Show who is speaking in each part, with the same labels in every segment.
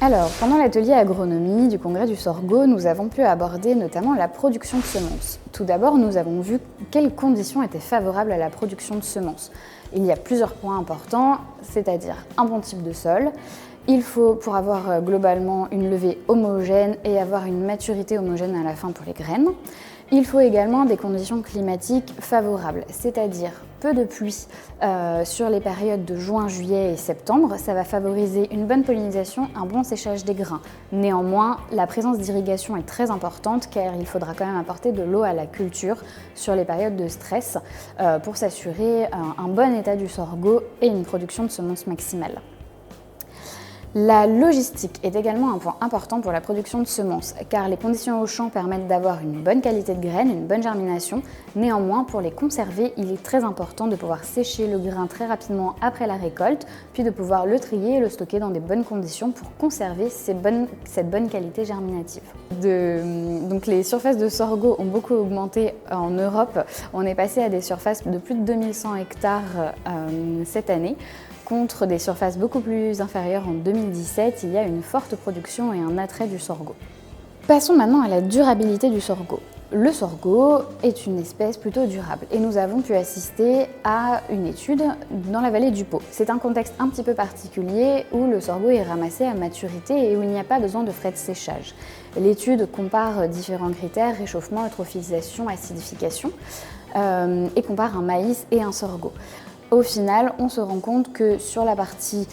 Speaker 1: Alors, pendant l'atelier agronomie du congrès du sorgho, nous avons pu aborder notamment la production de semences. Tout d'abord, nous avons vu quelles conditions étaient favorables à la production de semences. Il y a plusieurs points importants, c'est-à-dire un bon type de sol. Il faut, pour avoir globalement une levée homogène et avoir une maturité homogène à la fin pour les graines. Il faut également des conditions climatiques favorables, c'est-à-dire peu de pluie sur les périodes de juin, juillet et septembre. Ça va favoriser une bonne pollinisation, un bon séchage des grains. Néanmoins, la présence d'irrigation est très importante car il faudra quand même apporter de l'eau à la culture sur les périodes de stress pour s'assurer un bon état du sorgho et une production de semences maximale. La logistique est également un point important pour la production de semences, car les conditions au champ permettent d'avoir une bonne qualité de graines, une bonne germination. Néanmoins, pour les conserver, il est très important de pouvoir sécher le grain très rapidement après la récolte, puis de pouvoir le trier et le stocker dans des bonnes conditions pour conserver cette bonne qualité germinative. Donc les surfaces de sorgho ont beaucoup augmenté en Europe. On est passé à des surfaces de plus de 2100 hectares cette année. Contre des surfaces beaucoup plus inférieures en 2017, il y a une forte production et un attrait du sorgho. Passons maintenant à la durabilité du sorgho. Le sorgho est une espèce plutôt durable et nous avons pu assister à une étude dans la vallée du Pô. C'est un contexte un petit peu particulier où le sorgho est ramassé à maturité et où il n'y a pas besoin de frais de séchage. L'étude compare différents critères, réchauffement, eutrophisation, acidification, et compare un maïs et un sorgho. Au final, on se rend compte que sur la partie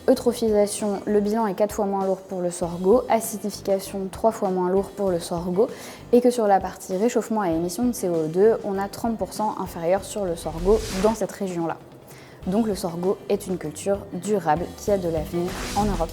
Speaker 1: eutrophisation, le bilan est 4 fois moins lourd pour le sorgho, acidification 3 fois moins lourd pour le sorgho, et que sur la partie réchauffement et émission de CO2, on a 30% inférieur sur le sorgho dans cette région-là. Donc le sorgho est une culture durable qui a de l'avenir en Europe.